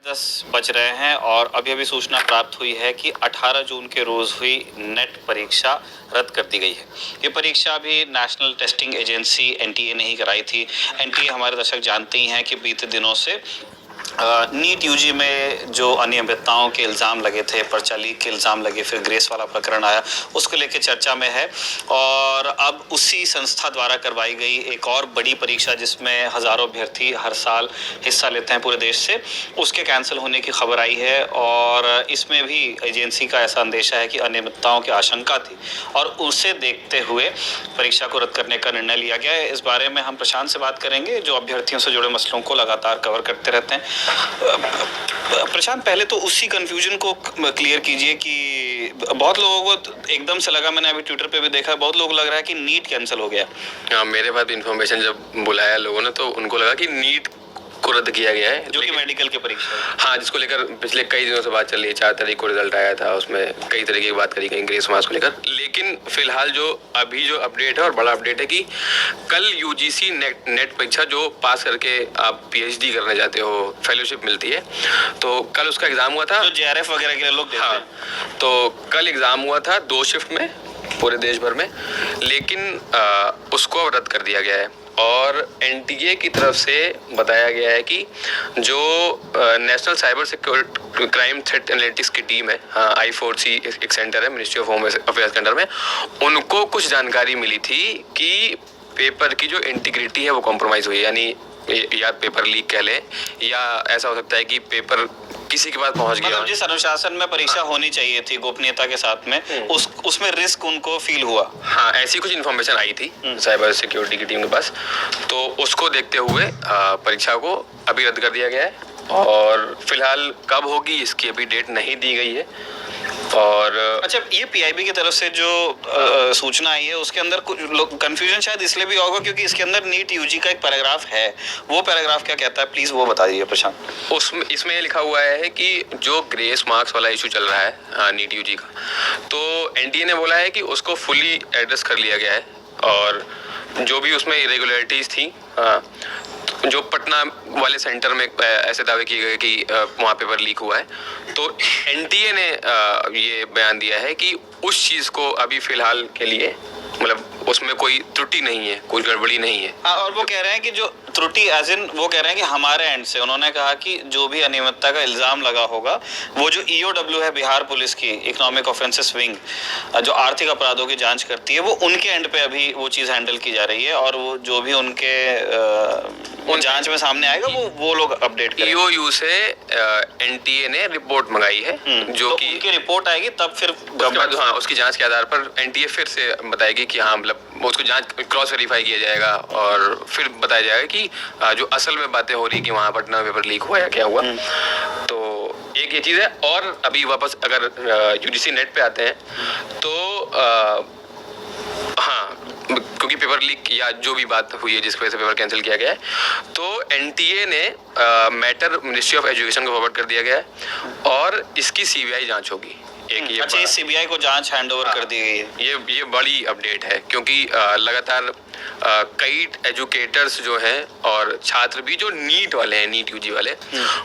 10 बज रहे हैं और अभी सूचना प्राप्त हुई है कि 18 जून के रोज़ हुई नेट परीक्षा रद्द कर दी गई है। ये परीक्षा भी नेशनल टेस्टिंग एजेंसी एनटीए ने ही कराई थी। एनटीए हमारे दर्शक जानते ही हैं कि बीते दिनों से नीट यूजी में जो अनियमितताओं के इल्ज़ाम लगे थे, पर्चा लीक के इल्ज़ाम लगे, फिर ग्रेस वाला प्रकरण आया, उसको लेके चर्चा में है। और अब उसी संस्था द्वारा करवाई गई एक और बड़ी परीक्षा जिसमें हज़ारों अभ्यर्थी हर साल हिस्सा लेते हैं पूरे देश से, उसके कैंसिल होने की खबर आई है। और इसमें भी एजेंसी का ऐसा अंदेशा है कि अनियमितताओं की आशंका थी और उसे देखते हुए परीक्षा को रद्द करने का निर्णय लिया गया है। इस बारे में हम प्रशांत से बात करेंगे, जो अभ्यर्थियों से जुड़े मसलों को लगातार कवर करते रहते हैं। प्रशांत, पहले तो उसी कंफ्यूजन को क्लियर कीजिए कि बहुत लोगों को एकदम से लगा, मैंने अभी ट्विटर पे भी देखा, बहुत लोग लग रहा है कि नीट कैंसिल हो गया। हाँ, मेरे पास भी इन्फॉर्मेशन जब बुलाया लोगों ने तो उनको लगा कि नीट को रद्द किया गया है, जो कि मेडिकल की परीक्षा है। हाँ, जिसको लेकर पिछले कई दिनों से बात चल रही है। 4 तारीख को रिजल्ट आया था, उसमें कई तरीके की बात करी गई ग्रेस मार्क्स को लेकर। लेकिन फिलहाल जो अपडेट है और बड़ा अपडेट है कि कल यूजीसी नेट परीक्षा जो पास करके आप पीएचडी करने जाते हो, फेलोशिप मिलती है, तो कल उसका एग्जाम हुआ था, जो जेआरएफ वगैरह के लोग देते हैं। हाँ, तो कल एग्जाम हुआ था 2 शिफ्ट में पूरे देश भर में, लेकिन उसको अब रद्द कर दिया गया है। और एनटीए की तरफ से बताया गया है कि जो national cyber security crime threat analytics की टीम है, I4C एक सेंटर है मिनिस्ट्री ऑफ होम अफेयर्स के अंडर में, उनको कुछ जानकारी मिली थी कि पेपर की जो इंटीग्रिटी है वो कॉम्प्रोमाइज़ हुई है। यानी या पेपर लीक कह लें, या ऐसा हो सकता है कि पेपर किसी के पास पहुंच गया। मतलब जिस अनुशासन में परीक्षा होनी चाहिए थी गोपनीयता के साथ में, उसमें रिस्क उनको फील हुआ। हाँ, ऐसी कुछ इन्फॉर्मेशन आई थी साइबर सिक्योरिटी की टीम के पास, तो उसको देखते हुए परीक्षा को अभी रद्द कर दिया गया है। और फिलहाल कब होगी इसकी अभी डेट नहीं दी गई है। और अच्छा, ये पीआईबी की तरफ से जो सूचना आई है उसके अंदर कुछ कंफ्यूजन शायद इसलिए भी होगा क्योंकि इसके अंदर नीट यूजी का एक पैराग्राफ है। वो पैराग्राफ क्या कहता है, प्लीज वो बता दीजिए प्रशांत। इसमें लिखा हुआ है कि जो ग्रेस मार्क्स वाला इशू चल रहा है नीट यूजी का, तो एनटीए ने बोला है कि उसको फुली एड्रेस कर लिया गया है। और जो भी उसमें इरेगुलरिटीज थी, जो पटना वाले सेंटर में ऐसे दावे किए गए कि वहाँ पेपर लीक हुआ है, तो एनटीए ने ये बयान दिया है कि उस चीज़ को अभी फिलहाल के लिए, मतलब उसमें कोई त्रुटि नहीं है, कोई गड़बड़ी नहीं है। और वो कह रहे हैं कि जो त्रुटि एज इन, वो कह रहे हैं कि हमारे एंड से, उन्होंने कहा कि जो भी अनियमितता का इल्जाम लगा होगा, वो जो ईओडब्ल्यू है बिहार पुलिस की, इकोनॉमिक ऑफेंसेस विंग, जो आर्थिक अपराधों की जांच करती है, वो उनके एंड पे अभी वो चीज़ हैंडल की जा रही है। और वो जो भी उनके जांच में सामने आएगा वो लोग अपडेट करेंगे। ईओयू से एनटीए ने रिपोर्ट मंगाई है, जो तो कि उनकी रिपोर्ट आएगी तब फिर हाँ, उसकी जांच के आधार पर एनटीए फिर से बताएगी कि हाँ, मतलब उसको जांच क्रॉस वेरीफाई किया जाएगा और फिर बताया जाएगा कि जो असल में बातें हो रही कि वहाँ पटना में पेपर लीक हुआ या क्या हुआ। तो एक ये चीज़ है। और अभी वापस अगर यूजीसी नेट पे आते हैं तो हाँ, क्योंकि पेपर लीक या जो भी बात हुई है जिस वजह से पेपर कैंसिल किया गया है, तो एनटीए ने मैटर मिनिस्ट्री ऑफ एजुकेशन को फॉरवर्ड कर दिया गया है और इसकी सीबीआई जांच होगी। अच्छा, ये सीबीआई को जांच हैंडओवर कर दी गई है। ये बड़ी अपडेट है क्योंकि लगातार कई एजुकेटर्स जो हैं और छात्र भी जो नीट वाले हैं, नीट यूजी वाले,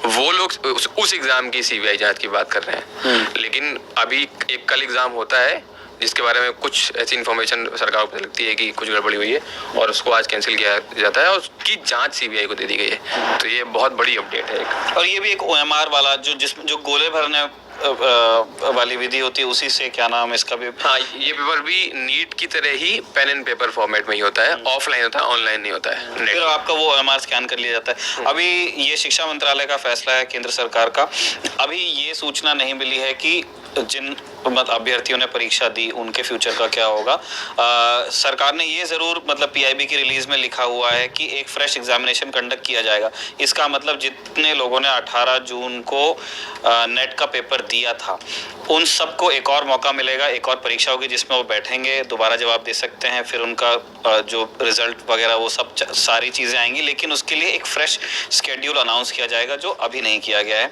वो लोग उस एग्जाम की सीबीआई जांच की बात कर रहे हैं। लेकिन अभी एक कल एग्जाम होता है जिसके बारे में कुछ ऐसी इन्फॉर्मेशन सरकार को लगती है कि कुछ गड़बड़ी हुई है और उसको आज कैंसिल किया जाता है और उसकी जांच सीबीआई को दे दी गई है। तो ये बहुत बड़ी अपडेट है एक। और ये भी एक ओएमआर वाला जो गोले भरने वाली विधि होती है, उसी से, क्या नाम है इसका भी? हाँ, ये पेपर भी नीट की तरह ही पेन एंड पेपर फॉर्मेट में ही होता है, ऑफलाइन होता है, ऑनलाइन नहीं होता है। फिर आपका वो ओएमआर स्कैन कर लिया जाता है। अभी ये शिक्षा मंत्रालय का फैसला है, केंद्र सरकार का। अभी ये सूचना नहीं मिली है कि जिन अभ्यर्थियों ने परीक्षा दी उनके फ्यूचर का क्या होगा। सरकार ने ये ज़रूर, मतलब पीआईबी की रिलीज में लिखा हुआ है कि एक फ्रेश एग्जामिनेशन कंडक्ट किया जाएगा। इसका मतलब जितने लोगों ने 18 जून को नेट का पेपर दिया था, उन सबको एक और मौका मिलेगा, एक और परीक्षा होगी जिसमें वो बैठेंगे, दोबारा जवाब दे सकते हैं, फिर उनका जो रिजल्ट वगैरह वो सब सारी चीज़ें आएंगी, लेकिन उसके लिए एक फ्रेश स्केड्यूल अनाउंस किया जाएगा जो अभी नहीं किया गया है।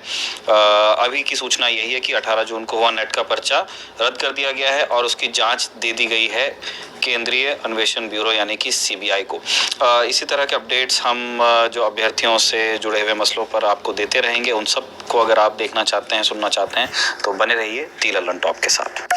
अभी की सूचना यही है कि 18 जून को हुआ नेट का पर्चा रद्द कर दिया गया है और उसकी जांच दे दी गई है केंद्रीय अन्वेषण ब्यूरो यानी कि सीबीआई को। इसी तरह के अपडेट्स हम जो अभ्यर्थियों से जुड़े हुए मसलों पर आपको देते रहेंगे। उन सब को अगर आप देखना चाहते हैं, सुनना चाहते हैं तो बने रहिए टी लल्लन टॉप के साथ।